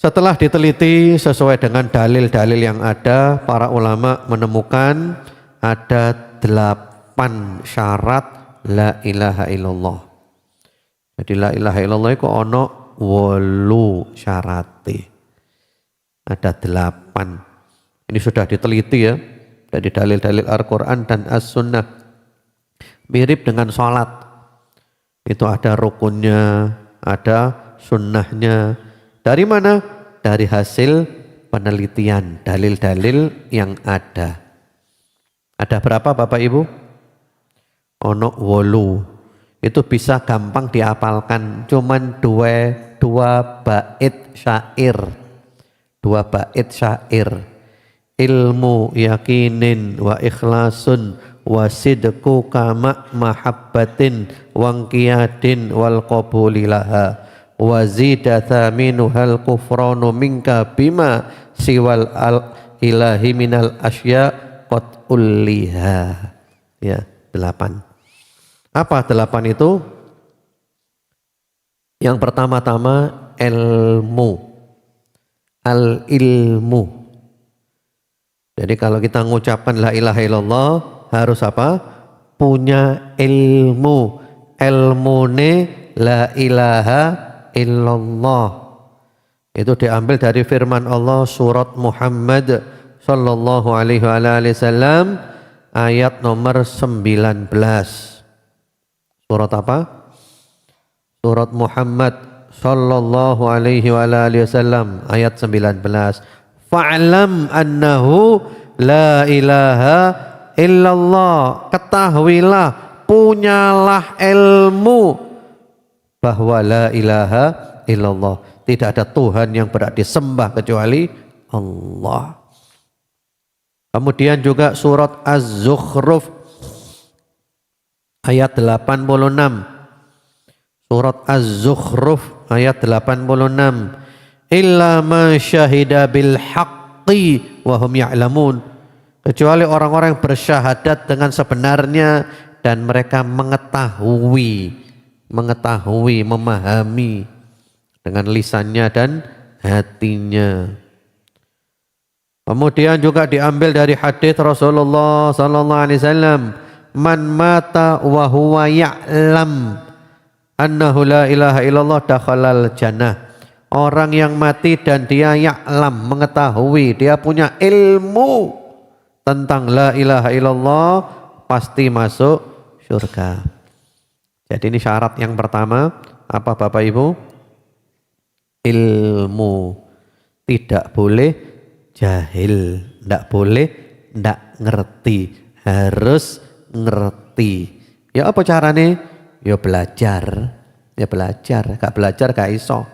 Setelah diteliti sesuai dengan dalil-dalil yang ada, para ulama menemukan ada 8 syarat la ilaha illallah. Jadi la ilaha illallah itu ono 8 syarati. Ada 8. Ini sudah diteliti ya dari dalil-dalil Al-Quran dan As-Sunnah. Mirip dengan sholat. Itu ada rukunnya, ada sunnahnya. Dari mana? Dari hasil penelitian, dalil-dalil yang ada. Ada berapa Bapak Ibu? Ono 8. Itu bisa gampang diapalkan. Cuman dua bait syair. 2 bait syair. Ilmu yakinin wa ikhlasun wa sidku kama mahabbatin wangkiyadin wal qabulilaha wa zida thaminuhal kufranu minka bima siwal ilahi minal asya qad ulliha. Ya, 8. Apa 8 itu? Yang pertama-tama ilmu. Al-ilmu. Jadi kalau kita mengucapkan la ilaha illallah harus apa? Punya ilmu. Ilmune la ilaha illallah. Itu diambil dari firman Allah surat Muhammad sallallahu alaihi wasallam ayat nomor 19. Surat apa? Surat Muhammad sallallahu alaihi wasallam ayat 19. Fa'lam annahu la ilaha illallah. Ketahuilah, punyalah ilmu bahwa la ilaha illallah. Tidak ada Tuhan yang berhak disembah kecuali Allah. Kemudian juga surat Az-Zukhruf ayat 86. Surat Az-Zukhruf ayat 86. Illa ma syahida bil haqqi wa hum ya'lamun. Kecuali orang-orang yang bersyahadat dengan sebenarnya dan mereka mengetahui, memahami dengan lisannya dan hatinya. Kemudian juga diambil dari hadis Rasulullah sallallahu alaihi wasallam, man mata wa huwa ya'lam annahu la ilaha illallah dakhalal jannah. Orang yang mati dan dia ya'lam, mengetahui, dia punya ilmu tentang la ilaha illallah, pasti masuk surga. Jadi ini syarat yang pertama, apa Bapak Ibu? Ilmu. Tidak boleh jahil, tidak boleh tidak ngerti, harus ngerti. Ya apa caranya? Ya belajar, gak belajar gak iso.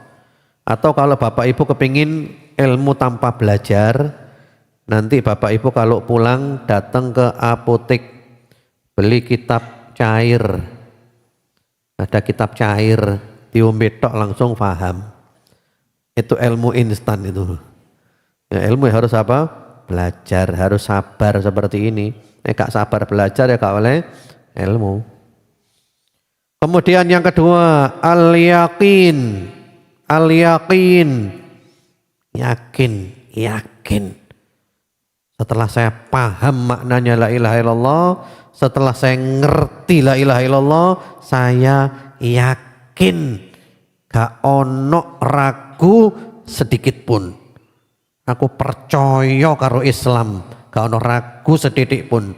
Atau kalau Bapak Ibu kepingin ilmu tanpa belajar, nanti Bapak Ibu kalau pulang datang ke apotek, beli kitab cair. Ada kitab cair, diombe tok langsung paham. Itu ilmu instan itu. Ya, ilmu harus apa? Belajar, harus sabar seperti ini. Gak sabar belajar ya gak oleh ilmu. Kemudian yang kedua, al-yaqin. Al-yaqin, yakin. Setelah saya paham maknanya la ilaha illallah, setelah saya ngerti la ilaha illallah, saya yakin, gak ono ragu sedikit pun. Aku percaya karo Islam, gak ono ragu sedikit pun.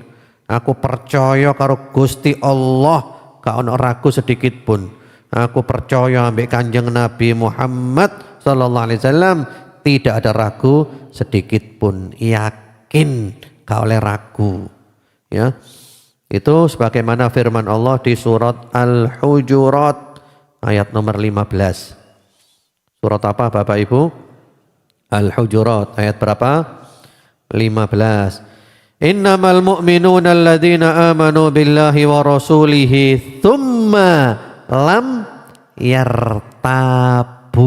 Aku percaya karo Gusti Allah, gak ono ragu sedikit pun. Aku percaya ambek Kanjeng Nabi Muhammad sallallahu alaihi wasallam, tidak ada ragu sedikit pun, yakin, gak oleh ragu. Ya. Itu sebagaimana firman Allah di surat Al-Hujurat ayat nomor 15. Surat apa Bapak Ibu? Al-Hujurat ayat berapa? 15. Innamal mu'minuna alladzina amanu billahi wa rasulihi thumma lam yartabu.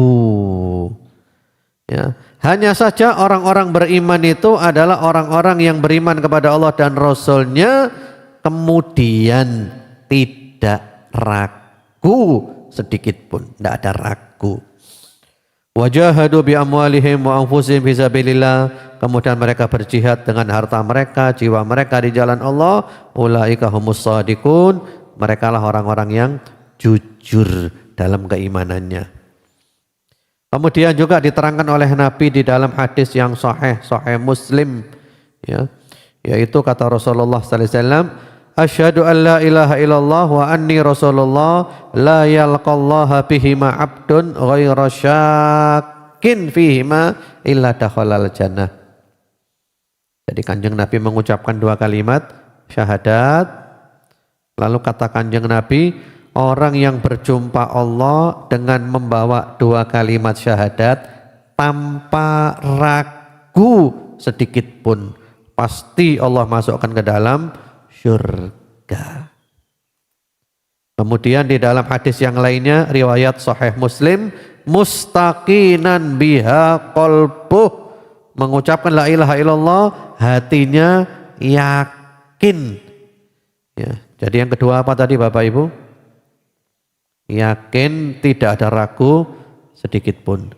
Ya, hanya saja orang-orang beriman itu adalah orang-orang yang beriman kepada Allah dan Rasul-Nya, kemudian tidak ragu sedikit pun, tidak ada ragu. Wajahadu bi amwalihim wa anfusihim fi sabilillah, kemudian mereka berjihad dengan harta mereka, jiwa mereka di jalan Allah. Ulaika humus shadiqun, mereka lah orang-orang yang jujur dalam keimanannya. Kemudian juga diterangkan oleh Nabi di dalam hadis yang sahih Muslim, ya, yaitu kata Rasulullah sallallahu alaihi wasallam, asyhadu an la ilaha illallah wa anni rasulullah la yalqallaha bihima abdun ghaira syakin fihima illa dakhalal jannah. Jadi Kanjeng Nabi mengucapkan dua kalimat syahadat, lalu kata Kanjeng Nabi, orang yang berjumpa Allah dengan membawa dua kalimat syahadat tanpa ragu sedikit pun, pasti Allah masukkan ke dalam surga. Kemudian di dalam hadis yang lainnya riwayat sahih Muslim, mustaqinan biha qalbuh, mengucapkan la ilaha illallah hatinya yakin. Ya, jadi yang kedua apa tadi Bapak Ibu? Yakin, tidak ada ragu sedikit pun.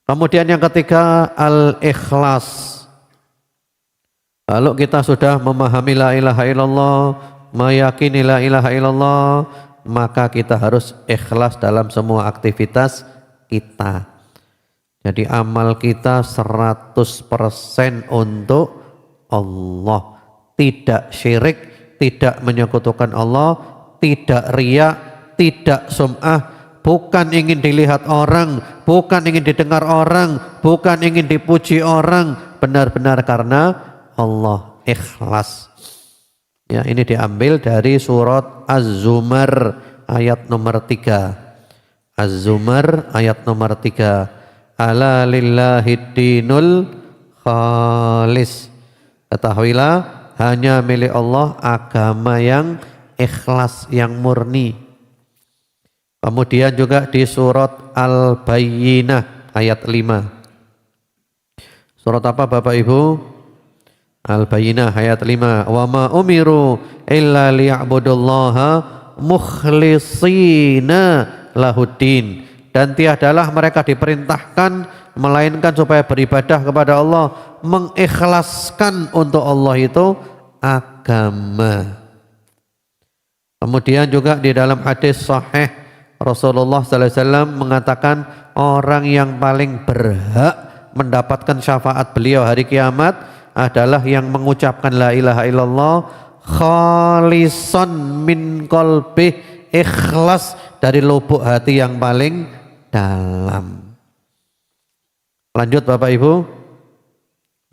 Kemudian yang ketiga al-ikhlas. Kalau kita sudah memahami la ilaha illallah, meyakini la ilaha illallah, maka kita harus ikhlas dalam semua aktivitas kita. Jadi amal kita 100% untuk Allah. Tidak syirik, tidak menyekutukan Allah, tidak riya, tidak sum'ah, bukan ingin dilihat orang, bukan ingin didengar orang, bukan ingin dipuji orang, benar-benar karena Allah, ikhlas. Ya, ini diambil dari surat Az-Zumar ayat nomor 3. Az-Zumar ayat nomor 3. Ala lillahid dinul khalis. Ketahuilah hanya milik Allah agama yang ikhlas, yang murni. Kemudian juga di surat Al-Bayyinah ayat 5. Surat apa Bapak Ibu? Al-Bayyinah ayat 5. Wa ma umiru illa liya'budullaha mukhlishina lahuddin. Dan tiadalah mereka diperintahkan melainkan supaya beribadah kepada Allah, mengikhlaskan untuk Allah itu agama. Kemudian juga di dalam hadis sahih Rasulullah sallallahu alaihi wasallam mengatakan orang yang paling berhak mendapatkan syafaat beliau hari kiamat adalah yang mengucapkan la ilaha illallah khalisan min qalbih, ikhlas dari lubuk hati yang paling dalam. Lanjut Bapak Ibu.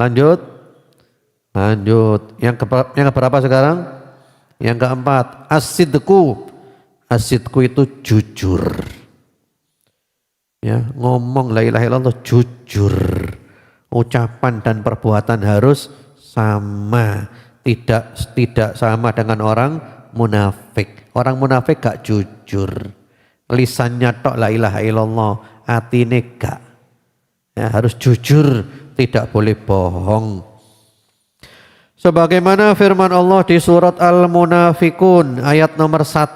Lanjut. Yang keberapa sekarang? Yang keempat, as-sidqu. As-sidqu itu jujur. Ya, ngomong la ilaha illallah jujur. Ucapan dan perbuatan harus sama, tidak sama dengan orang munafik. Orang munafik gak jujur, lisannya tok la ilaha illallah, atine gak. Ya, harus jujur, tidak boleh bohong. Sebagaimana firman Allah di surat Al-Munafikun ayat nomor 1.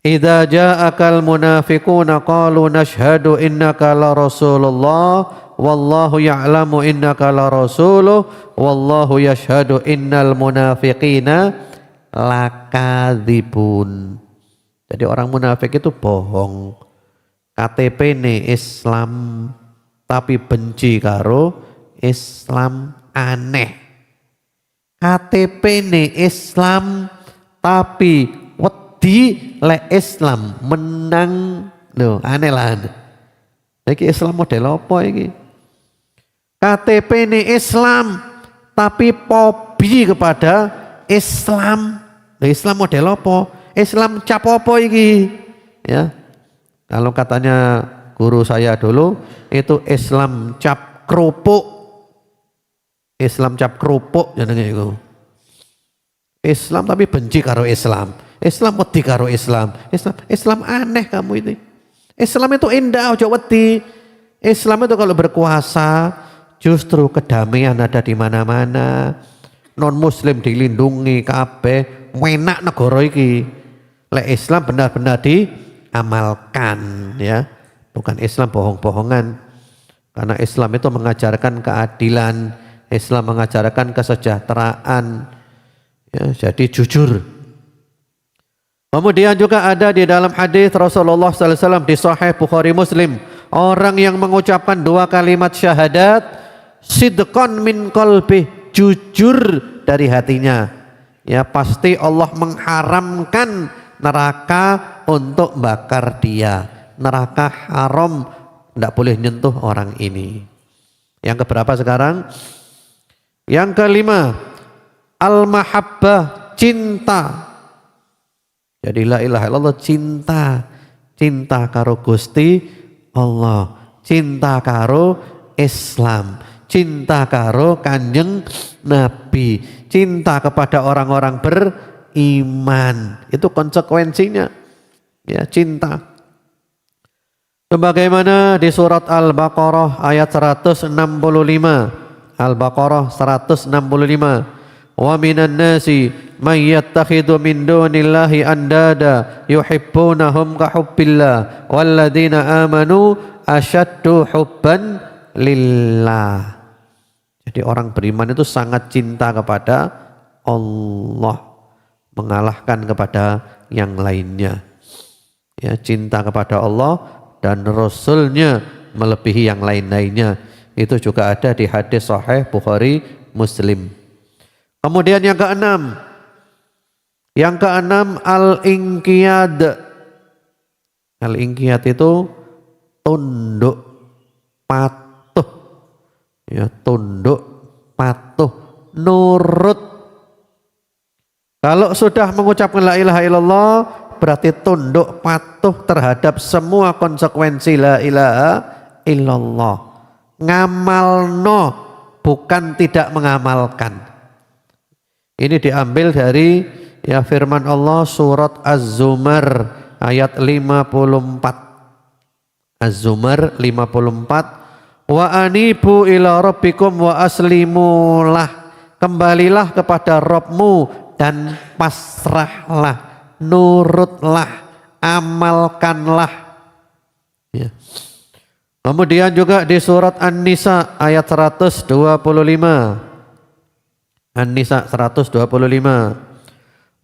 Idza ja'akal munafiquna qalu nashhadu innaka la rasulullah wallahu ya'lamu innaka la rasuluh wallahu yashhadu innal munafiqina lakadzibun. Jadi orang munafik itu bohong. KTP ne Islam tapi benci karo Islam, aneh. KTP ne Islam tapi wedi le Islam menang. Loh, aneh lah. Iki Islam model apa iki? KTP ini Islam tapi pobi kepada Islam. Loh, Islam model apa? Islam cap apa iki? Ya. Kalau katanya guru saya dulu itu Islam cap kerupuk. Islam cap kerupuk jenenge iku. Islam tapi benci karo Islam. Islam wedi karo Islam. Islam aneh kamu ini. Islam itu indah, ojo wedi. Islam itu kalau berkuasa justru kedamaian ada di mana-mana. Non muslim dilindungi kabeh, enak negara iki. Lek Islam benar-benar diamalkan ya. bukan Islam bohong-bohongan. Karena Islam itu mengajarkan keadilan, Islam mengajarkan kesejahteraan. Ya, jadi jujur. Kemudian juga ada di dalam hadis Rasulullah SAW di Sahih Bukhari Muslim, orang yang mengucapkan 2 kalimat syahadat, sidqan min qalbih, jujur dari hatinya, ya pasti Allah mengharamkan neraka untuk bakar dia. Neraka haram, tidak boleh nyentuh orang ini. Yang keberapa sekarang? Yang kelima, al-mahabbah, cinta. Jadi la ilaha illallah, cinta karo Gusti Allah, cinta karo Islam, cinta karo Kanjeng Nabi, cinta kepada orang-orang beriman. Itu konsekuensinya, ya, cinta. Sebagaimana di surat Al-Baqarah ayat 165. Al-Baqarah 165. Wa minan nasi may yattakhidhu min dunillahi andada yuhibbunahum ka hubbillah walladzina amanu asyaddu hubban lillah. Jadi orang beriman itu sangat cinta kepada Allah, mengalahkan kepada yang lainnya. Ya, cinta kepada Allah dan Rasulnya melebihi yang lain-lainnya. Itu juga ada di hadis Sahih Bukhari Muslim. Kemudian yang keenam, al-inqiyad. Al-inqiyad itu tunduk patuh, ya, tunduk patuh, nurut. Kalau sudah mengucapkan la ilaha illallah, berarti tunduk patuh terhadap semua konsekuensi la ilaha illallah. Ngamalno, bukan tidak mengamalkan. Ini diambil dari, ya, firman Allah surat Az-Zumar ayat 54. Az-Zumar 54. Wa anibu ila rabbikum wa aslimulah. Kembalilah kepada Rabbmu dan pasrahlah, nurutlah, amalkanlah. Ya. Kemudian juga di surat An-Nisa ayat 125. An-Nisa 125.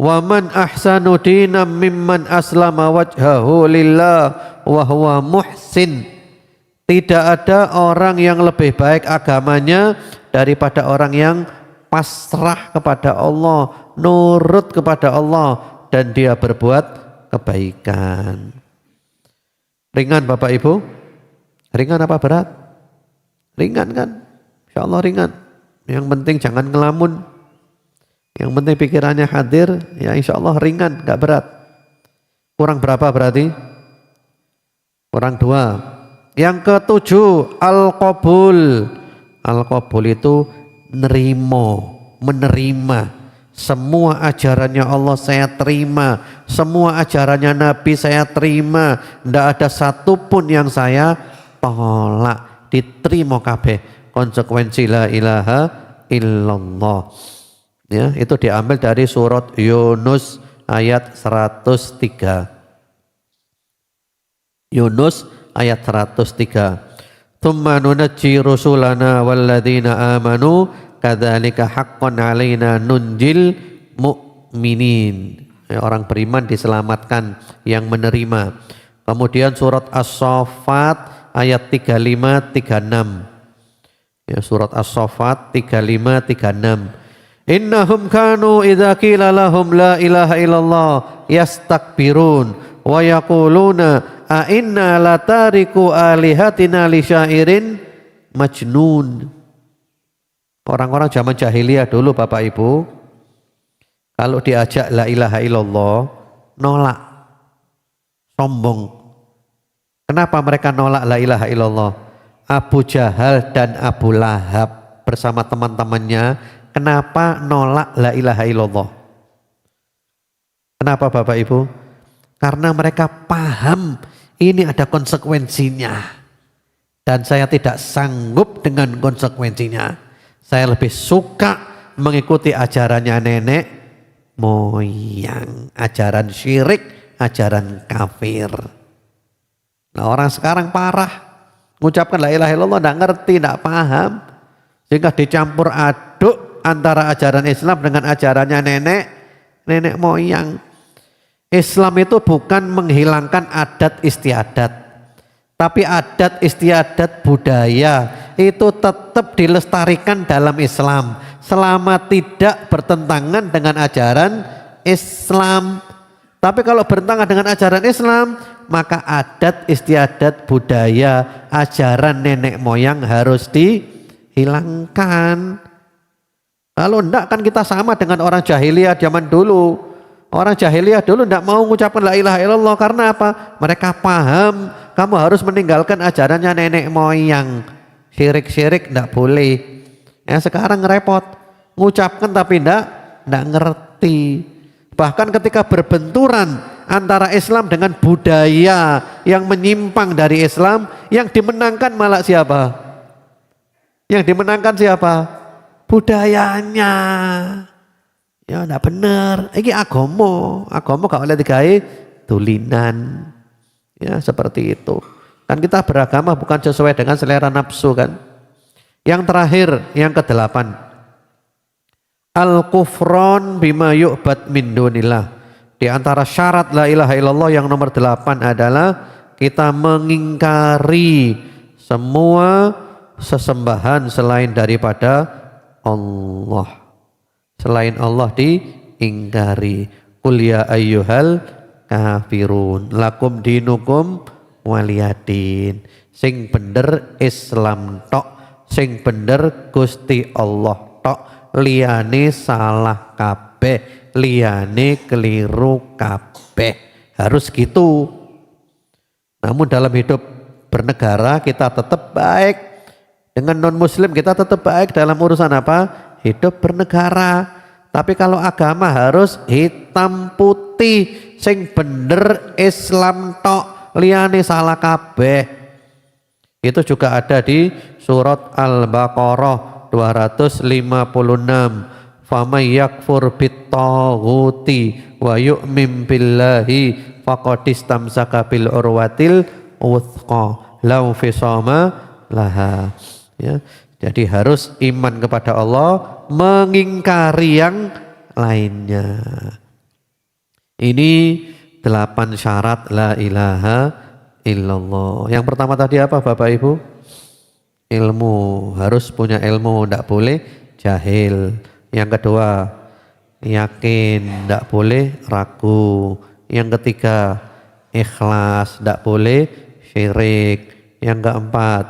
Wa man ahsanu dinam mimman aslama wajhahu lillah wa huwa muhsin. Tidak ada orang yang lebih baik agamanya daripada orang yang pasrah kepada Allah, nurut kepada Allah, dan dia berbuat kebaikan. Ringan Bapak Ibu? Ringan apa berat? Ringan kan? Insya Allah ringan. Yang penting jangan ngelamun. Yang penting pikirannya hadir, ya insya Allah ringan, gak berat. Kurang berapa berarti? Kurang 2. Yang ketujuh, al-qabul. Al-qabul itu menerima. Semua ajarannya Allah saya terima. Semua ajarannya Nabi saya terima. Tidak ada satupun yang saya tolak. Diterima kabeh. Konsekuensi la ilaha illallah. Ya, itu diambil dari surat Yunus ayat 103. Yunus ayat 103. Tsumma nunajji rusulana walladzina amanu kadzalika haqqan alaina nunjil mu'minin. Ya, orang beriman diselamatkan yang menerima. Kemudian surat As-Saffat ayat 35 36. Ya, surat As-Saffat 35 36. Innahum kanu idza qila lahum la ilaha illallah yastakbirun wa yaquluna a inna latariku alihatina li syairin majnun. Orang-orang zaman jahiliyah dulu Bapak Ibu, kalau diajak la ilaha illallah nolak, sombong. Kenapa mereka nolak la ilaha illallah? Abu Jahal dan Abu Lahab bersama teman-temannya, kenapa nolak la ilaha illallah? Kenapa Bapak Ibu? Karena mereka paham ini ada konsekuensinya. Dan saya tidak sanggup dengan konsekuensinya. Saya lebih suka mengikuti ajarannya nenek moyang, ajaran syirik, ajaran kafir. Nah, orang sekarang parah, mengucapkan la ilaha illallah tidak ngerti, tidak paham, sehingga dicampur aduk antara ajaran Islam dengan ajarannya nenek moyang. Islam itu bukan menghilangkan adat istiadat, tapi adat istiadat budaya itu tetap dilestarikan dalam Islam selama tidak bertentangan dengan ajaran Islam. Tapi kalau bertentangan dengan ajaran Islam, maka adat istiadat budaya ajaran nenek moyang harus dihilangkan. Kalau enggak kan kita sama dengan orang jahiliyah zaman dulu. Orang jahiliyah dulu enggak mau mengucapkan la ilaha illallah karena apa? Mereka paham kamu harus meninggalkan ajarannya nenek moyang. Syirik-syirik enggak boleh. Ya sekarang repot. Mengucapkan tapi enggak ngerti. Bahkan ketika berbenturan antara Islam dengan budaya yang menyimpang dari Islam, yang dimenangkan malah siapa? Yang dimenangkan siapa? Budayanya. Ya enggak benar. Ini agama gak oleh digawe tulinan. Ya seperti itu. Kan kita beragama bukan sesuai dengan selera nafsu kan. Yang terakhir, yang ke-8. Al-kufron bima yu'bad min dunillah. Di antara syarat la ilaha illallah yang nomor 8 adalah kita mengingkari semua sesembahan selain daripada Allah. Selain Allah diingkari. Qul ya ayyuhal kafirun lakum dinukum waliyadin. Sing bener Islam tok, sing bener Gusti Allah tok, liyane salah kabeh, liyane keliru kabeh. Harus gitu. Namun dalam hidup bernegara kita tetap baik. Dengan non muslim kita tetap baik dalam urusan apa? Hidup bernegara. Tapi kalau agama harus hitam putih, sing bener Islam tok, liyane salah kabeh. Itu juga ada di surat Al-Baqarah 256. Faman yakfur bit-taghuti wa yu'min billahi faqad istamsaka bil urwatil wuthqa la fisama laha. Ya. Jadi harus iman kepada Allah, mengingkari yang lainnya. Ini 8 syarat la ilaha illallah. Yang pertama tadi apa Bapak Ibu? Ilmu, harus punya ilmu, tidak boleh jahil. Yang kedua, yakin, tidak boleh ragu. Yang ketiga, ikhlas, tidak boleh syirik. Yang keempat,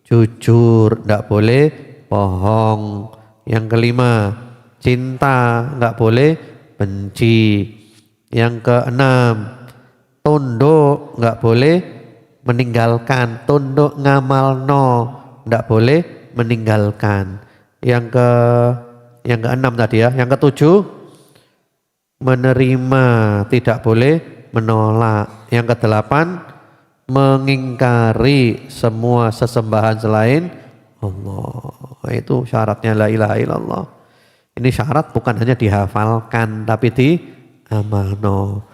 jujur, tidak boleh bohong. Yang kelima, cinta, tidak boleh benci. Yang keenam, tunduk, tidak boleh meninggalkan. Tunduk ngamalno, tidak boleh meninggalkan. Yang keenam tadi ya. Yang ketujuh, menerima, tidak boleh menolak. Yang kedelapan, mengingkari semua sesembahan selain Allah. Itu syaratnya la ilaha illallah. Ini syarat bukan hanya dihafalkan tapi diamalno.